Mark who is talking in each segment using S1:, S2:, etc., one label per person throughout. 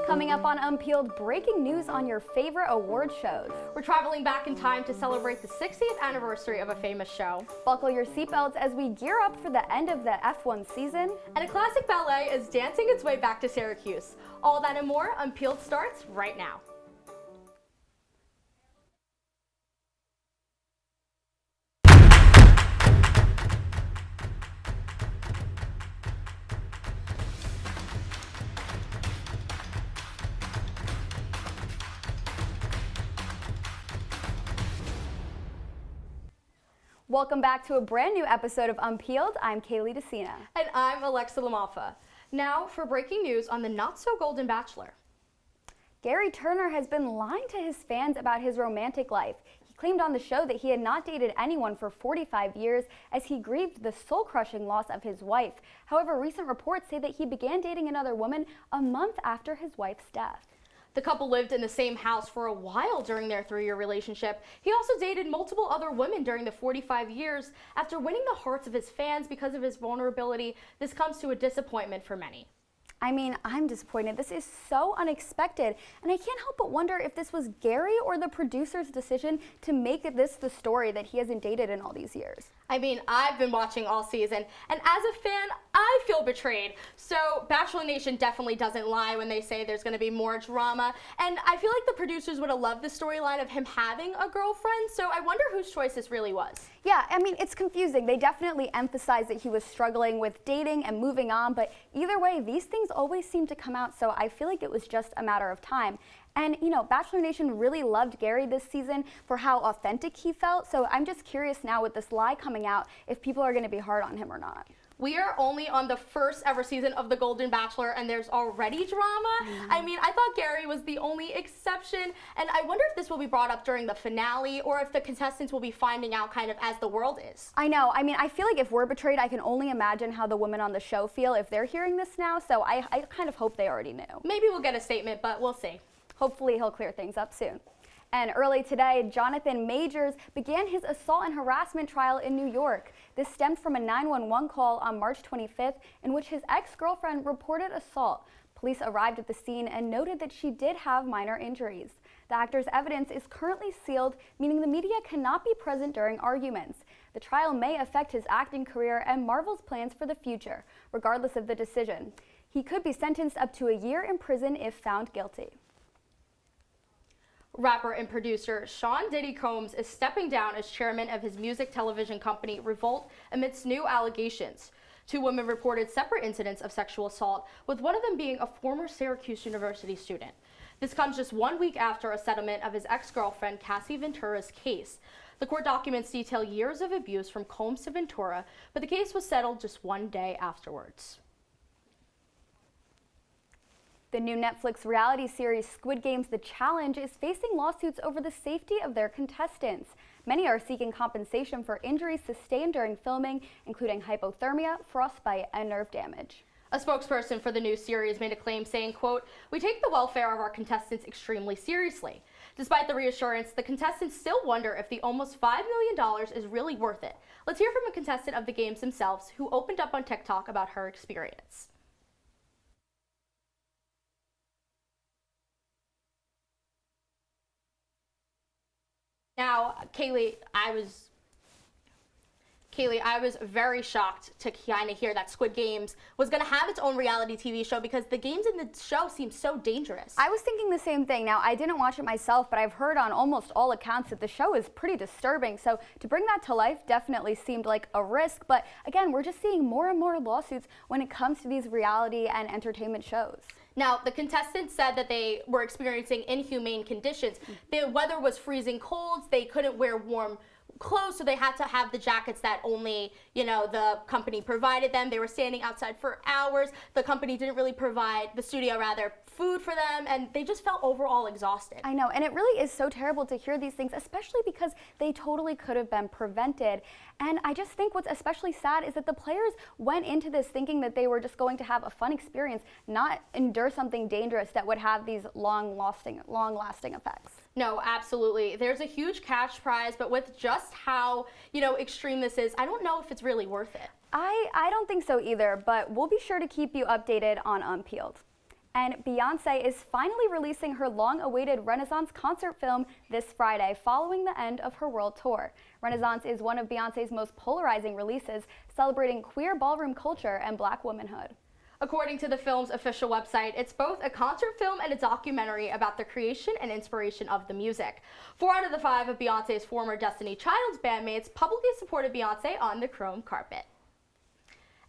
S1: Coming up on Unpeeled, breaking news on your favorite award shows.
S2: We're traveling back in time to celebrate the 60th anniversary of a famous show.
S1: Buckle your seatbelts as we gear up for the end of the F1 season.
S2: And a classic ballet is dancing its way back to Syracuse. All that and more, Unpeeled starts right now.
S1: Welcome back to a brand new episode of Unpeeled. I'm Kayley Decina.
S2: And I'm LaMalfa. Now for breaking news on the not-so-golden Bachelor.
S1: Gary Turner has been lying to his fans about his romantic life. He claimed on the show that he had not dated anyone for 45 years as he grieved the soul-crushing loss of his wife. However, recent reports say that he began dating another woman a month after his wife's death.
S2: The couple lived in the same house for a while during their 3-year relationship. He also dated multiple other women during the 45 years. After winning the hearts of his fans because of his vulnerability, this comes to a disappointment for many.
S1: I mean, I'm disappointed. This is so unexpected, and I can't help but wonder if this was Gary or the producer's decision to make this the story that he hasn't dated in all these years.
S2: I mean, I've been watching all season, and as a fan, I feel betrayed. So Bachelor Nation definitely doesn't lie when they say there's going to be more drama, and I feel like the producers would have loved the storyline of him having a girlfriend, so I wonder whose choice this really was.
S1: Yeah, I mean, it's confusing. They definitely emphasize that he was struggling with dating and moving on, but either way, these things always seem to come out, so I feel like it was just a matter of time. And, you know, Bachelor Nation really loved Gary this season for how authentic he felt, so I'm just curious now with this lie coming out if people are going to be hard on him or not.
S2: We are only on the first ever season of The Golden Bachelor, and there's already drama. I mean, I thought Gary was the only exception, and I wonder if this will be brought up during the finale or if the contestants will be finding out kind of as the world is.
S1: I know. I mean, I feel like if we're betrayed, I can only imagine how the women on the show feel if they're hearing this now, so I kind of hope they already knew.
S2: Maybe we'll get a statement, but we'll see.
S1: Hopefully he'll clear things up soon. And early today, Jonathan Majors began his assault and harassment trial in New York. This stemmed from a 911 call on March 25th in which his ex-girlfriend reported assault. Police arrived at the scene and noted that she did have minor injuries. The actor's evidence is currently sealed, meaning the media cannot be present during arguments. The trial may affect his acting career and Marvel's plans for the future, regardless of the decision. He could be sentenced up to a year in prison if found guilty.
S2: Rapper and producer Sean Diddy Combs is stepping down as chairman of his music television company Revolt amidst new allegations. 2 women reported separate incidents of sexual assault, with one of them being a former Syracuse University student. This comes just 1 week after a settlement of his ex-girlfriend Cassie Ventura's case. The court documents detail years of abuse from Combs to Ventura, but the case was settled just 1 day afterwards.
S1: The new Netflix reality series Squid Game's The Challenge is facing lawsuits over the safety of their contestants. Many are seeking compensation for injuries sustained during filming, including hypothermia, frostbite, and nerve damage.
S2: A spokesperson for the new series made a claim saying, quote, "We take the welfare of our contestants extremely seriously." Despite the reassurance, the contestants still wonder if the almost $5 million is really worth it. Let's hear from a contestant of the games themselves who opened up on TikTok about her experience. Now, Kayley, I was very shocked to kind of hear that Squid Games was going to have its own reality TV show because the games in the show seem so dangerous.
S1: I was thinking the same thing. Now, I didn't watch it myself, but I've heard on almost all accounts that the show is pretty disturbing. So to bring that to life definitely seemed like a risk. But again, we're just seeing more and more lawsuits when it comes to these reality and entertainment shows.
S2: Now, the contestants said that they were experiencing inhumane conditions. The weather was freezing cold. They couldn't wear warm clothes, so they had to have the jackets that only, the company provided them. They were standing outside for hours. The company didn't really provide, the studio rather, food for them, and they just felt overall exhausted.
S1: I know, and it really is so terrible to hear these things, especially because they totally could have been prevented. And I just think what's especially sad is that the players went into this thinking that they were just going to have a fun experience, not endure something dangerous that would have these long-lasting effects.
S2: No, absolutely. There's a huge cash prize, but with just how, extreme this is, I don't know if it's really worth it.
S1: I don't think so either, but we'll be sure to keep you updated on Unpeeled. And Beyonce is finally releasing her long-awaited Renaissance concert film this Friday, following the end of her world tour. Renaissance is one of Beyonce's most polarizing releases, celebrating queer ballroom culture and Black womanhood.
S2: According to the film's official website, it's both a concert film and a documentary about the creation and inspiration of the music. 4 out of the 5 of Beyonce's former Destiny Child's bandmates publicly supported Beyonce on the chrome carpet.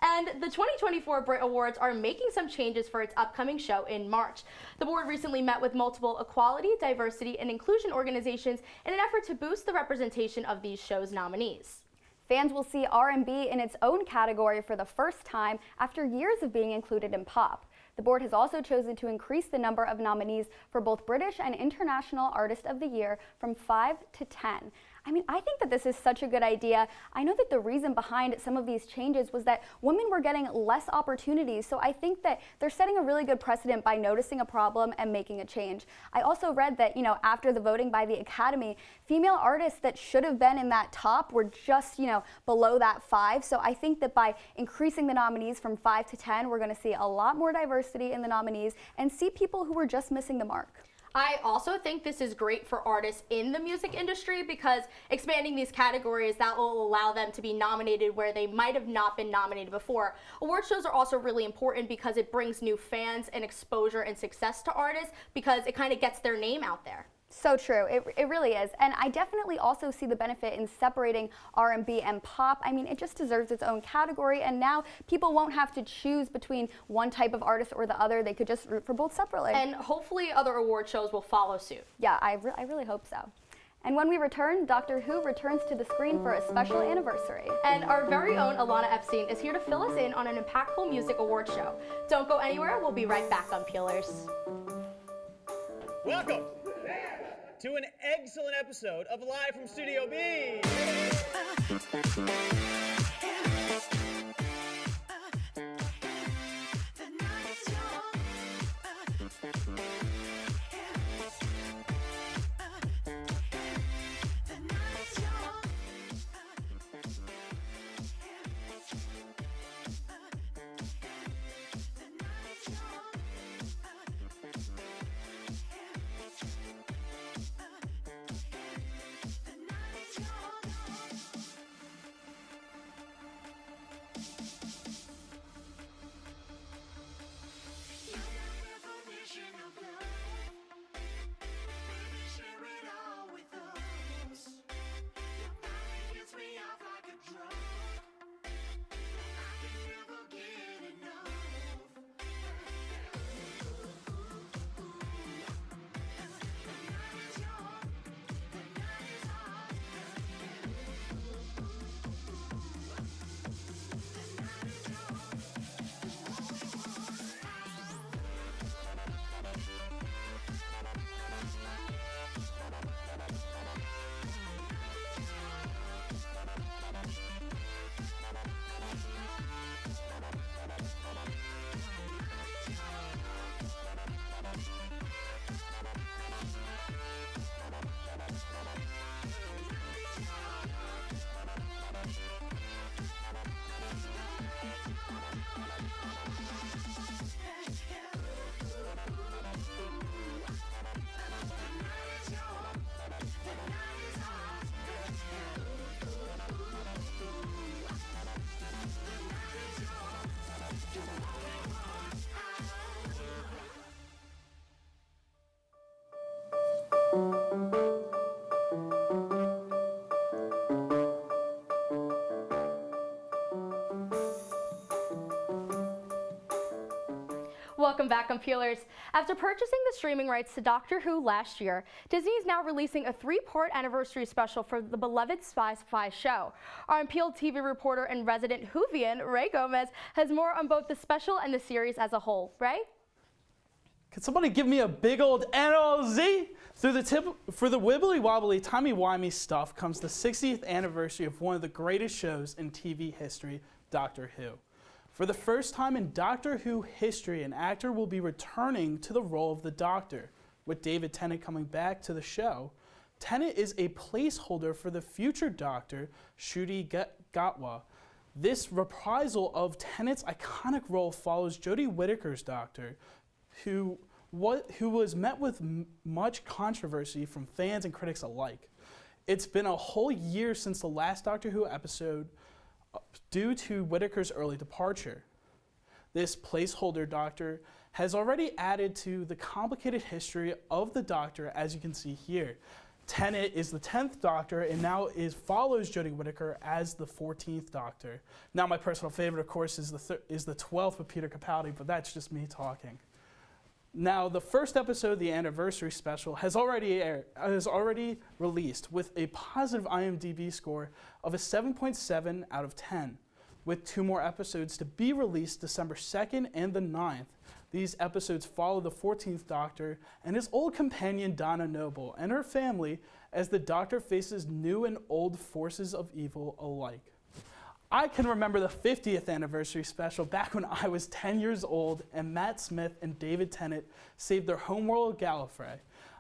S2: And the 2024 Brit Awards are making some changes for its upcoming show in March. The board recently met with multiple equality, diversity, and inclusion organizations in an effort to boost the representation of these shows' nominees.
S1: Fans will see R&B in its own category for the first time after years of being included in pop. The board has also chosen to increase the number of nominees for both British and International Artist of the Year from 5 to 10. I mean, I think that this is such a good idea. I know that the reason behind some of these changes was that women were getting less opportunities, so I think that they're setting a really good precedent by noticing a problem and making a change. I also read that, after the voting by the Academy, female artists that should have been in that top were just, below that 5. So I think that by increasing the nominees from 5 to 10, we're going to see a lot more diversity in the nominees and see people who were just missing the mark.
S2: I also think this is great for artists in the music industry because expanding these categories, that will allow them to be nominated where they might have not been nominated before. Award shows are also really important because it brings new fans and exposure and success to artists because it kind of gets their name out there.
S1: So true, it really is. And I definitely also see the benefit in separating R&B and pop. I mean, it just deserves its own category, and now people won't have to choose between one type of artist or the other. They could just root for both separately.
S2: And hopefully other award shows will follow suit.
S1: Yeah, I really hope so. And when we return, Doctor Who returns to the screen for a special anniversary.
S2: And our very own Alana Epstein is here to fill us in on an impactful music award show. Don't go anywhere, we'll be right back on Peelers.
S3: Welcome to an excellent episode of Live from Studio B.
S2: Welcome back, Unpeelers. After purchasing the streaming rights to Doctor Who last year, Disney is now releasing a 3-part anniversary special for the beloved sci-fi show. Our Unpeeled TV reporter and resident Whovian, Ray Gomez, has more on both the special and the series as a whole. Ray?
S4: Can somebody give me a big old NOZ? For the wibbly-wobbly, timey-wimey stuff comes the 60th anniversary of one of the greatest shows in TV history, Doctor Who. For the first time in Doctor Who history, an actor will be returning to the role of the Doctor, with David Tennant coming back to the show. Tennant is a placeholder for the future Doctor, Ncuti Gatwa. This reprisal of Tennant's iconic role follows Jodie Whittaker's Doctor, who was met with much controversy from fans and critics alike. It's been a whole year since the last Doctor Who episode due to Whittaker's early departure. This placeholder Doctor has already added to the complicated history of the Doctor, as you can see here. Tennant is the 10th Doctor and now follows Jodie Whittaker as the 14th Doctor. Now my personal favorite, of course, is the 12th with Peter Capaldi, but that's just me talking. Now, the first episode, the anniversary special, has already released with a positive IMDb score of a 7.7 out of 10, with 2 more episodes to be released December 2nd and the 9th. These episodes follow the 14th Doctor and his old companion Donna Noble and her family as the Doctor faces new and old forces of evil alike. I can remember the 50th anniversary special back when I was 10 years old and Matt Smith and David Tennant saved their homeworld Gallifrey.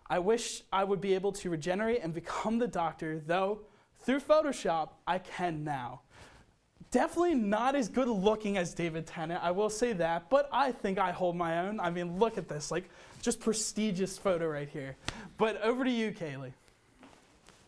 S4: I wish I would be able to regenerate and become the Doctor, though through Photoshop I can now. Definitely not as good looking as David Tennant, I will say that, but I think I hold my own. I mean, look at this, like, just prestigious photo right here. But over to you, Kayley.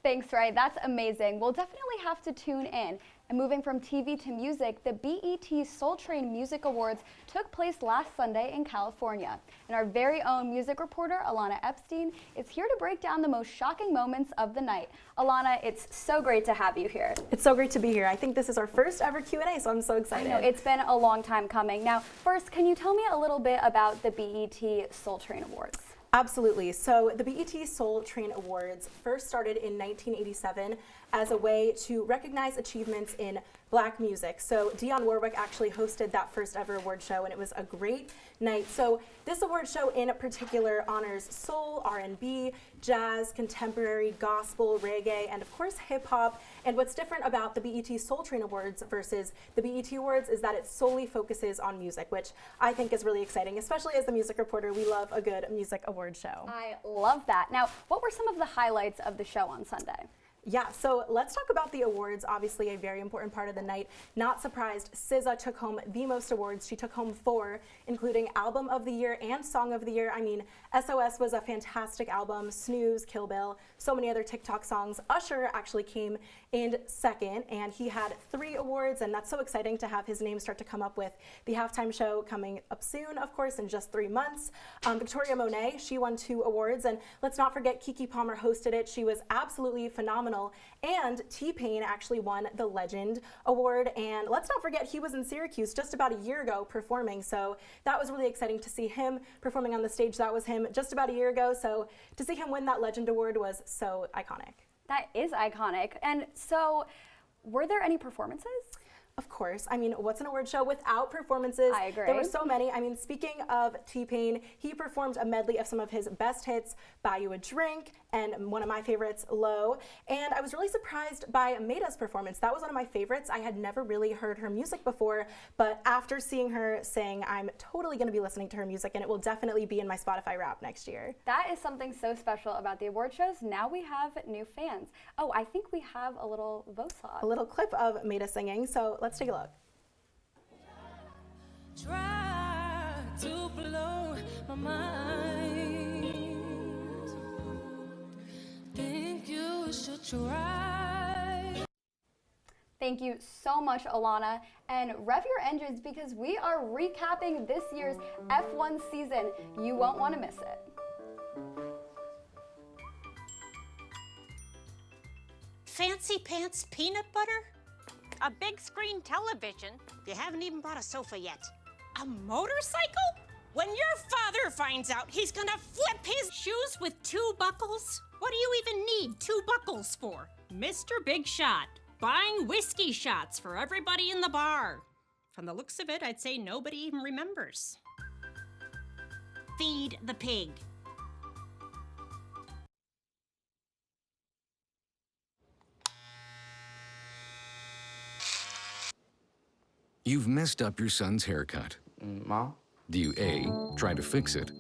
S1: Thanks, Ray. That's amazing. We'll definitely have to tune in. And moving from TV to music, the BET Soul Train Music Awards took place last Sunday in California. And our very own music reporter, Alana Epstein, is here to break down the most shocking moments of the night. Alana, it's so great to have you here.
S5: It's so great to be here. I think this is our first ever Q&A, so I'm so excited.
S1: I know, it's been a long time coming. Now, first, can you tell me a little bit about the BET Soul Train Awards?
S5: Absolutely. So the BET Soul Train Awards first started in 1987 as a way to recognize achievements in Black music. So Dionne Warwick actually hosted that first ever award show, and it was a great night. So this award show in particular honors soul, R&B, jazz, contemporary, gospel, reggae, and of course hip hop. And what's different about the BET Soul Train Awards versus the BET Awards is that it solely focuses on music, which I think is really exciting, especially as the music reporter. We love a good music award show.
S1: I love that. Now, what were some of the highlights of the show on Sunday?
S5: Yeah, so let's talk about the awards. Obviously a very important part of the night. Not surprised, SZA took home the most awards. She took home 4, including Album of the Year and Song of the Year. I mean, SOS was a fantastic album, Snooze, Kill Bill, so many other TikTok songs. Usher actually came in second, and he had 3 awards, and that's so exciting to have his name start to come up with the halftime show coming up soon, of course, in just 3 months. Victoria Monet, she won 2 awards, and let's not forget Keke Palmer hosted it. She was absolutely phenomenal. And T-Pain actually won the Legend Award, and let's not forget he was in Syracuse just about a year ago performing, so that was really exciting to see him performing on the stage. That was him just about a year ago, so to see him win that Legend Award was so iconic.
S1: That is iconic. And so, were there any performances?
S5: Of course. I mean, what's an award show without performances?
S1: I agree.
S5: There were so many. I mean, speaking of T-Pain, he performed a medley of some of his best hits, Buy You a Drink, and one of my favorites, Low. And I was really surprised by Maida's performance. That was one of my favorites. I had never really heard her music before, but after seeing her sing, I'm totally going to be listening to her music, and it will definitely be in my Spotify Wrap next year.
S1: That is something so special about the award shows. Now we have new fans. Oh, I think we have a little voice log.
S5: A little clip of Maida singing, so let's take a look.
S6: Try to blow my mind. Think you should try.
S1: Thank you so much, Alana. And rev your engines because we are recapping this year's F1 season. You won't want to miss it.
S7: Fancy pants peanut butter? A big screen television? You haven't even bought a sofa yet. A motorcycle? When your father finds out, he's gonna flip his shoes with 2 buckles? What do you even need 2 buckles for? Mr. Big Shot, buying whiskey shots for everybody in the bar. From the looks of it, I'd say nobody even remembers. Feed the pig.
S8: You've messed up your son's haircut.
S9: Mom?
S8: Do you A, try to fix it,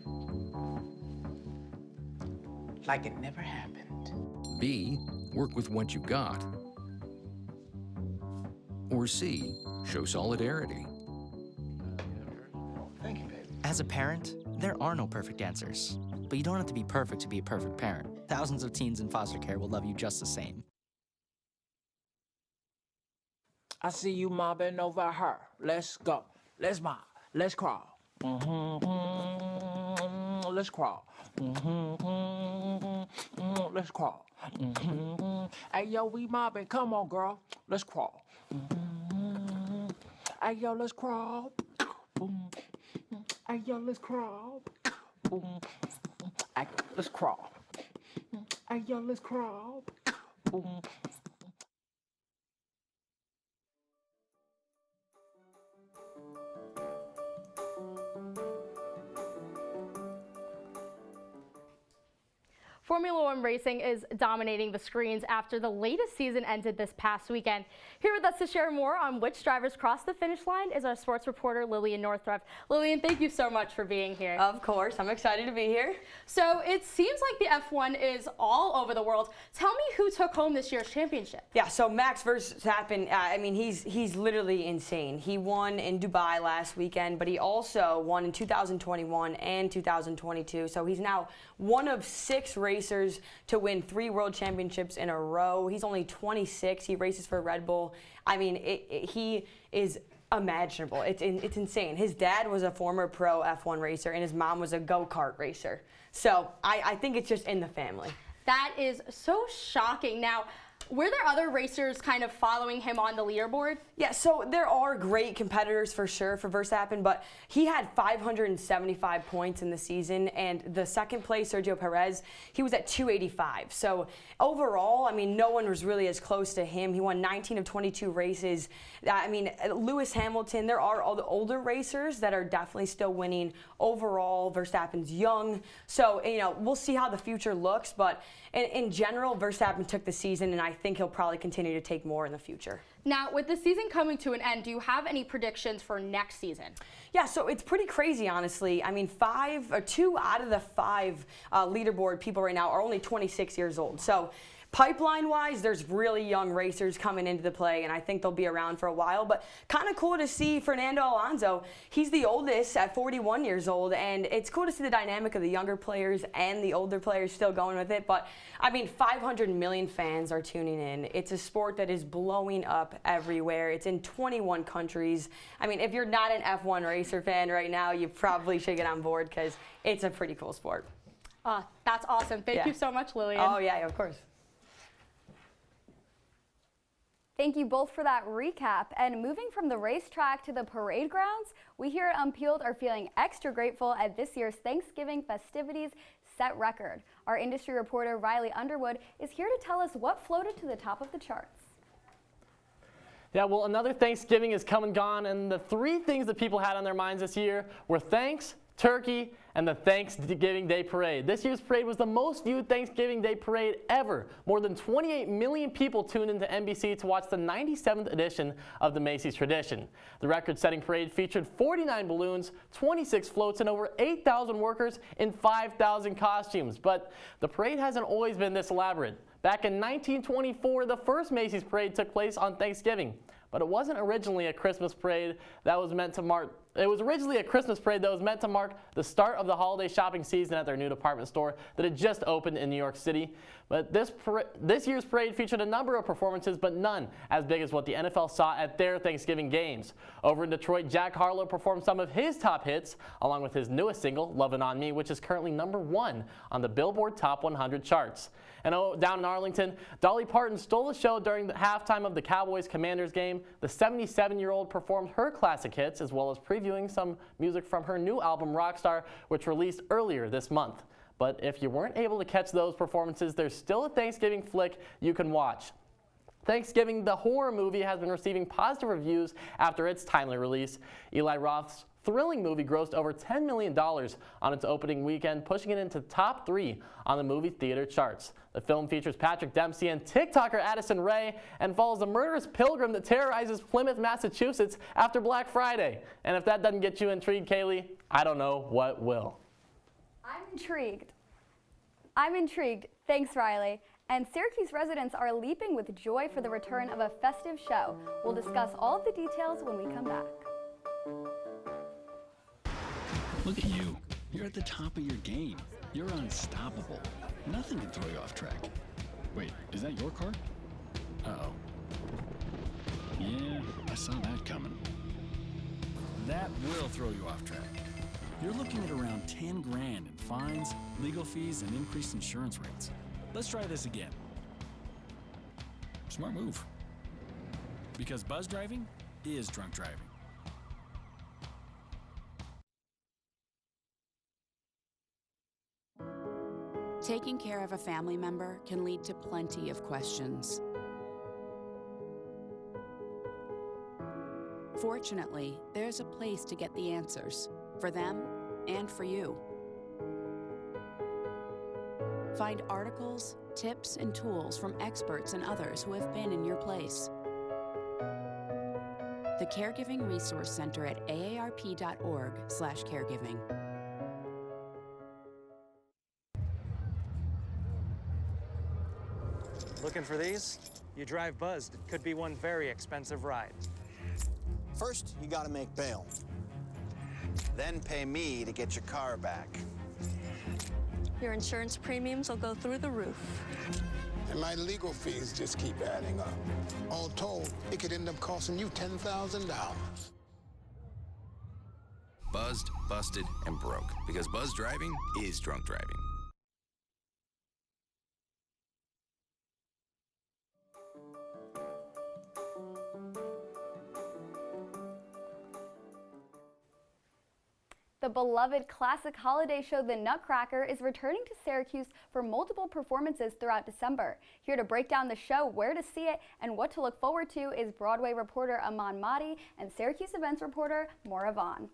S9: Like it never happened.
S8: B, work with what you got, or C, show solidarity?
S9: Thank you, baby.
S10: As a parent, There are no perfect answers, but you don't have to be perfect to be a perfect parent. Thousands of teens in foster care will love you just the same.
S9: I see you mobbing over her. Let's go. Let's mob. Let's crawl. Let's crawl. Let's crawl. Hey, yo, we mobbing. Come on, girl. Let's crawl. Hey, yo, let's crawl. Hey, yo, let's crawl. Hey, let's crawl. Hey, yo, let's crawl.
S2: Formula One racing is dominating the screens after the latest season ended this past weekend. Here with us to share more on which drivers crossed the finish line is our sports reporter Lillian Northrup. Lillian, thank you so much for being here.
S11: Of course, I'm excited to be here.
S2: So it seems like the F1 is all over the world. Tell me who took home this year's championship.
S11: Yeah, so Max Verstappen, I mean, he's literally insane. He won in Dubai last weekend, but he also won in 2021 and 2022. So he's now one of 6 racers to win 3 world championships in a row. He's only 26. He races for Red Bull. I mean, he is imaginable. It's insane. His dad was a former pro F1 racer, and his mom was a go-kart racer. So I think it's just in the family.
S2: That is so shocking. Now, were there other racers kind of following him on the leaderboard?
S11: Yeah, so there are great competitors for sure for Verstappen, but he had 575 points in the season, and the second place, Sergio Perez, he was at 285. So overall, I mean, no one was really as close to him. He won 19 of 22 races. I mean, Lewis Hamilton, there are all the older racers that are definitely still winning. Overall, Verstappen's young. So, you know, we'll see how the future looks, but in general, Verstappen took the season, and I think he'll probably continue to take more in the future.
S2: Now, with the season coming to an end, do you have any predictions for next season?
S11: Yeah, so it's pretty crazy, honestly. I mean, 2 out of the 5 leaderboard people right now are only 26 years old. So pipeline-wise, there's really young racers coming into the play, and I think they'll be around for a while. But kind of cool to see Fernando Alonso. He's the oldest at 41 years old, and it's cool to see the dynamic of the younger players and the older players still going with it. But, I mean, 500 million fans are tuning in. It's a sport that is blowing up everywhere. It's in 21 countries. I mean, if you're not an F1 racer fan right now, you probably should get on board because it's a pretty cool sport.
S2: That's awesome. Thank you so much, Lillian.
S11: Oh, yeah, of course.
S1: Thank you both for that recap. And moving from the racetrack to the parade grounds, we here at Unpeeled are feeling extra grateful at this year's Thanksgiving festivities set record. Our industry reporter Riley Underwood is here to tell us what floated to the top of the charts.
S12: Yeah, well, another Thanksgiving is come and gone, and the 3 things that people had on their minds this year were thanks, turkey, and the Thanksgiving Day Parade. This year's parade was the most viewed Thanksgiving Day Parade ever. More than 28 million people tuned into NBC to watch the 97th edition of the Macy's tradition. The record-setting parade featured 49 balloons, 26 floats, and over 8,000 workers in 5,000 costumes. But the parade hasn't always been this elaborate. Back in 1924, the first Macy's parade took place on Thanksgiving. But it wasn't originally a Christmas parade that was meant to mark. It was originally a Christmas parade that was meant to mark the start of the holiday shopping season at their new department store that had just opened in New York City. But this year's parade featured a number of performances, but none as big as what the NFL saw at their Thanksgiving games. Over in Detroit, Jack Harlow performed some of his top hits, along with his newest single, Lovin' on Me, which is currently #1 on the Billboard Top 100 charts. And down in Arlington, Dolly Parton stole the show during the halftime of the Cowboys-Commanders game. The 77-year-old performed her classic hits, as well as previewing some music from her new album, Rockstar, which released earlier this month. But if you weren't able to catch those performances, there's still a Thanksgiving flick you can watch. Thanksgiving, the horror movie, has been receiving positive reviews after its timely release. Eli Roth's thrilling movie grossed over $10 million on its opening weekend, pushing it into top 3 on the movie theater charts. The film features Patrick Dempsey and TikToker Addison Rae and follows a murderous pilgrim that terrorizes Plymouth, Massachusetts after Black Friday. And if that doesn't get you intrigued, Kayley, I don't know what will.
S1: I'm intrigued. Thanks, Riley. And Syracuse residents are leaping with joy for the return of a festive show. We'll discuss all of the details when we come back.
S13: Look at you. You're You're at the top of your game. You're unstoppable. Nothing can throw you off track. Wait, is that your car? Uh-oh. Yeah, I saw that coming. That will throw you off track. You're looking at around 10 grand in fines, legal fees, and increased insurance rates. Let's try this again. Smart move. Because buzz driving is drunk driving.
S14: Taking care of a family member can lead to plenty of questions. Fortunately, there's a place to get the answers, for them and for you. Find articles, tips, and tools from experts and others who have been in your place. The Caregiving Resource Center at aarp.org/caregiving.
S3: Looking for these? You drive buzzed. It could be one very expensive ride.
S15: First, you gotta make bail. Then pay me to get your car back.
S16: Your insurance premiums will go through the roof.
S17: And my legal fees just keep adding up. All told, it could end up costing you $10,000.
S18: Buzzed, busted, and broke. Because buzz driving is drunk driving.
S1: The beloved classic holiday show The Nutcracker is returning to Syracuse for multiple performances throughout December. Here to break down the show, where to see it, and what to look forward to is Broadway reporter Aman Mahdi and Syracuse events reporter Maura Vaughn.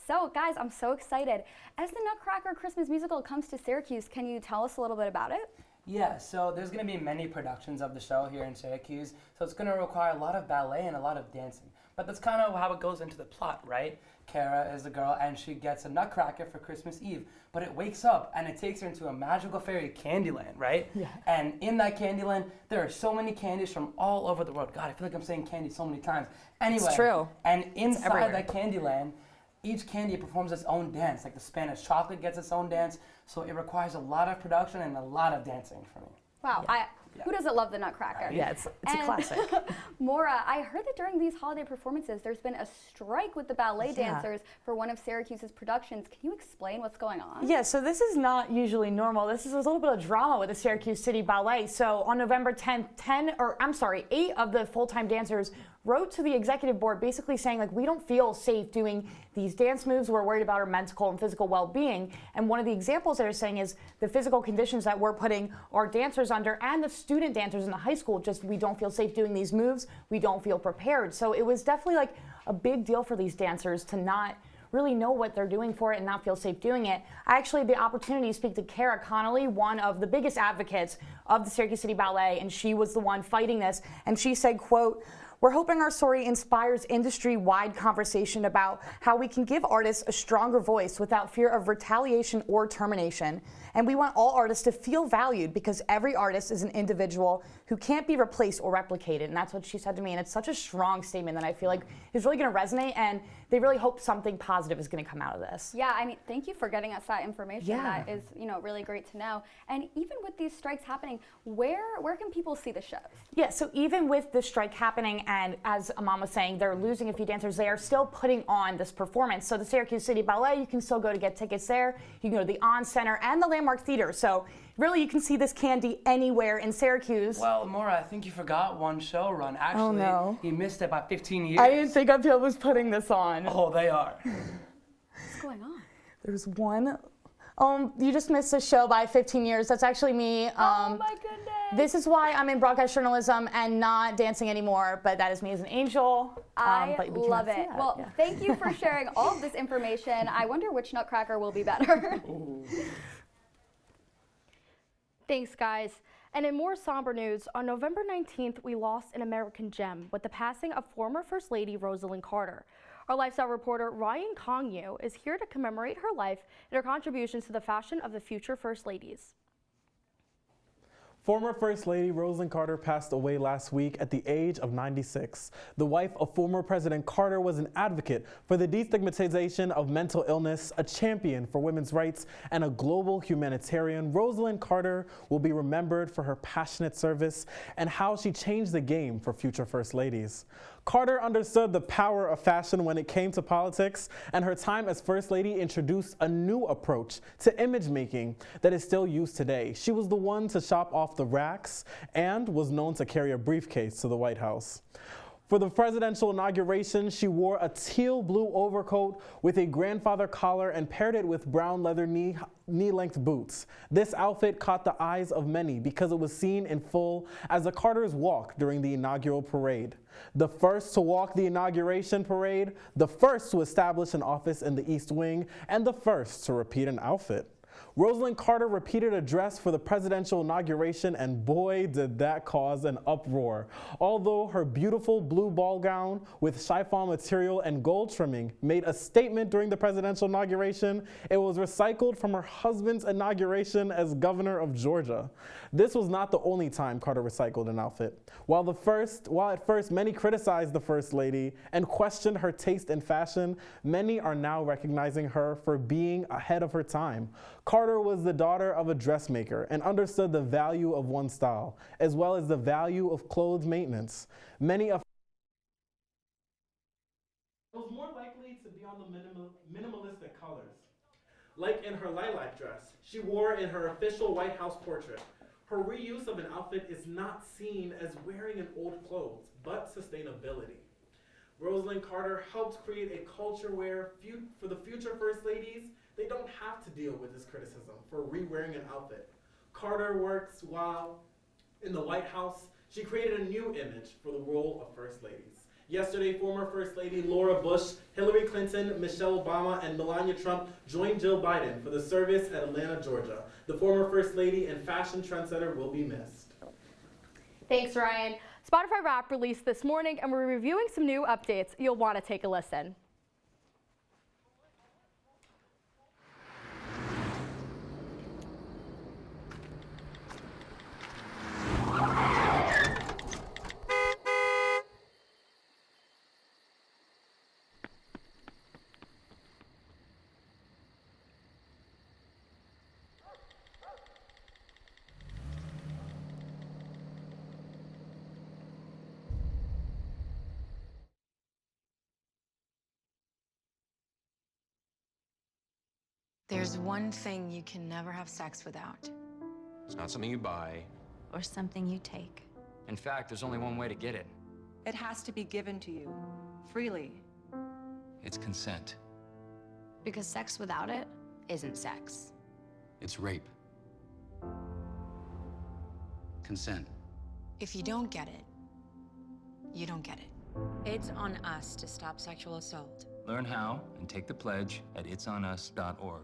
S1: So guys, I'm so excited. As The Nutcracker Christmas musical comes to Syracuse, can you tell us a little bit about it?
S19: Yeah, so there's going to be many productions of the show here in Syracuse, so it's going to require a lot of ballet and a lot of dancing. But that's kind of how it goes into the plot, right? Kara is the girl and she gets a nutcracker for Christmas Eve, but it wakes up and it takes her into a magical fairy Candyland, right? Yeah. And in that Candyland, there are so many candies from all over the world. God, I feel like I'm saying candy so many times. Anyway,
S11: it's true.
S19: And inside that Candyland, each candy performs its own dance. Like the Spanish chocolate gets its own dance, so it requires a lot of production and a lot of dancing for me.
S1: Wow, who doesn't love The Nutcracker?
S11: Yeah, it's a classic.
S1: Maura, I heard that during these holiday performances, there's been a strike with the ballet dancers for one of Syracuse's productions. Can you explain what's going on?
S20: Yeah, so this is not usually normal. This is a little bit of drama with the Syracuse City Ballet. So on November 10th, 8 of the full-time dancers wrote to the executive board basically saying, like, we don't feel safe doing these dance moves. We're worried about our mental and physical well-being. And one of the examples they're saying is the physical conditions that we're putting our dancers under and the student dancers in the high school, just we don't feel safe doing these moves. We don't feel prepared. So it was definitely like a big deal for these dancers to not really know what they're doing for it and not feel safe doing it. I actually had the opportunity to speak to Kara Connolly, one of the biggest advocates of the Syracuse City Ballet, and she was the one fighting this. And she said, quote, "We're hoping our story inspires industry-wide conversation about how we can give artists a stronger voice without fear of retaliation or termination. And we want all artists to feel valued because every artist is an individual who can't be replaced or replicated." And that's what she said to me. And it's such a strong statement that I feel like is really going to resonate. And they really hope something positive is going to come out of this.
S1: Yeah, I mean, thank you for getting us that information.
S20: Yeah.
S1: That is, really great to know. And even with these strikes happening, where can people see the shows?
S20: Yeah, so even with the strike happening, and as Aman was saying, they're losing a few dancers, they are still putting on this performance. So the Syracuse City Ballet, you can still go to get tickets there. You can go to the On Center and the Landmark Theater. So really, you can see this candy anywhere in Syracuse.
S19: Well, Maura, I think you forgot one show run. Actually,
S20: Oh, no.
S19: you missed it by 15 years.
S20: I didn't think Unpeeled was putting this on.
S19: Oh, they are.
S1: What's going on?
S20: There's one. You just missed the show by 15 years. That's actually me.
S1: Oh my goodness.
S20: This is why I'm in broadcast journalism and not dancing anymore, but that is me as an angel.
S1: I
S20: but we
S1: love
S20: cannot see
S1: it.
S20: that,
S1: Well,
S20: yeah.
S1: thank you for sharing all of this information. I wonder which Nutcracker will be better.
S2: Thanks, guys. And in more somber news, on November 19th, we lost an American gem with the passing of former First Lady Rosalind Carter. Our lifestyle reporter Ryan Kongyu is here to commemorate her life and her contributions to the fashion of the future First Ladies.
S21: Former First Lady Rosalynn Carter passed away last week at the age of 96. The wife of former President Carter was an advocate for the destigmatization of mental illness, a champion for women's rights, and a global humanitarian. Rosalynn Carter will be remembered for her passionate service and how she changed the game for future First Ladies. Carter understood the power of fashion when it came to politics, and her time as First Lady introduced a new approach to image making that is still used today. She was the one to shop off the racks and was known to carry a briefcase to the White House. For the presidential inauguration, she wore a teal blue overcoat with a grandfather collar and paired it with brown leather knee-length boots. This outfit caught the eyes of many because it was seen in full as the Carters walked during the inaugural parade. The first to walk the inauguration parade, the first to establish an office in the East Wing, and the first to repeat an outfit. Rosalynn Carter repeated a dress for the presidential inauguration, and boy, did that cause an uproar. Although her beautiful blue ball gown with chiffon material and gold trimming made a statement during the presidential inauguration, it was recycled from her husband's inauguration as governor of Georgia. This was not the only time Carter recycled an outfit. While at first many criticized the First Lady and questioned her taste in fashion, many are now recognizing her for being ahead of her time. Carter was the daughter of a dressmaker and understood the value of one's style, as well as the value of clothes maintenance. Many of it was more likely to be on the minimalistic colors. Like in her lilac dress she wore in her official White House portrait. Her reuse of an outfit is not seen as wearing an old clothes, but sustainability. Rosalynn Carter helped create a culture where for the future First Ladies, they don't have to deal with this criticism for re-wearing an outfit. Carter works while in the White House. She created a new image for the role of First Ladies. Yesterday, former First Lady Laura Bush, Hillary Clinton, Michelle Obama, and Melania Trump joined Jill Biden for the service at Atlanta, Georgia. The former First Lady and fashion trendsetter will be missed.
S2: Thanks, Ryan. Spotify Wrap released this morning, and we're reviewing some new updates. You'll want to take a listen.
S22: There's one thing you can never have sex without.
S18: It's not something you buy.
S22: Or something you take.
S10: In fact, there's only one way to get it.
S23: It has to be given to you, freely.
S10: It's consent.
S22: Because sex without it isn't sex.
S10: It's rape. Consent.
S22: If you don't get it, you don't get it. It's on us to stop sexual assault.
S10: Learn how and take the pledge at itsonus.org.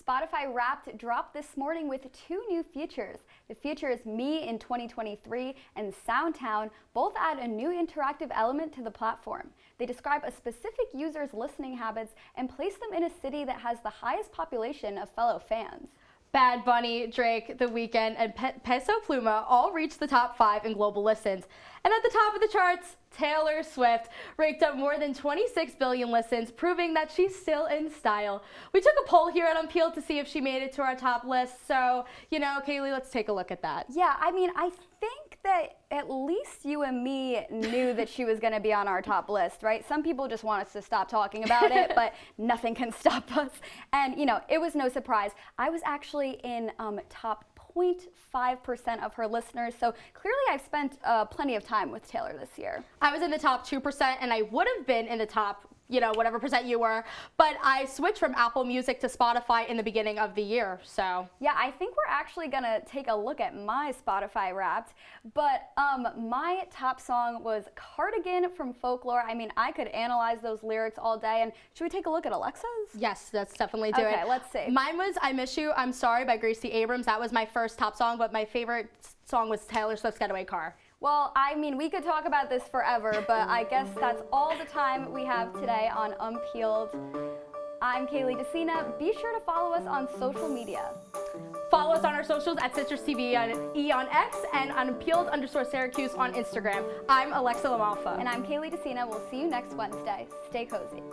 S1: Spotify Wrapped dropped this morning with 2 new features. The features Me in 2023 and Soundtown both add a new interactive element to the platform. They describe a specific user's listening habits and place them in a city that has the highest population of fellow fans.
S2: Bad Bunny, Drake, The Weeknd, and Peso Pluma all reached the top 5 in global listens. And at the top of the charts, Taylor Swift raked up more than 26 billion listens, proving that she's still in style. We took a poll here at Unpeeled to see if she made it to our top list. So, Kayley, let's take a look at that.
S1: Yeah, I mean, I think that at least you and me knew that she was going to be on our top list, right? Some people just want us to stop talking about it, but nothing can stop us. And, it was no surprise. I was actually in top 0.5% of her listeners, so clearly I've spent plenty of time with Taylor this year.
S2: I was in the top 2%, and I would have been in the top, whatever percent you were, but I switched from Apple Music to Spotify in the beginning of the year, so.
S1: Yeah, I think we're actually gonna take a look at my Spotify Wrapped, but my top song was Cardigan from Folklore. I mean, I could analyze those lyrics all day, and should we take a look at Alexa's?
S2: Yes, let's definitely do it.
S1: Okay, let's see.
S2: Mine was I Miss You, I'm Sorry by Gracie Abrams. That was my first top song, but my favorite song was Taylor Swift's Getaway Car.
S1: Well, I mean, we could talk about this forever, but I guess that's all the time we have today on Unpeeled. I'm Kayley Decina. Be sure to follow us on social media.
S2: Follow us on our socials at CitrusTV on X and Unpeeled_Syracuse on Instagram. I'm Alexa LaMalfa.
S1: And I'm Kayley Decina. We'll see you next Wednesday. Stay cozy.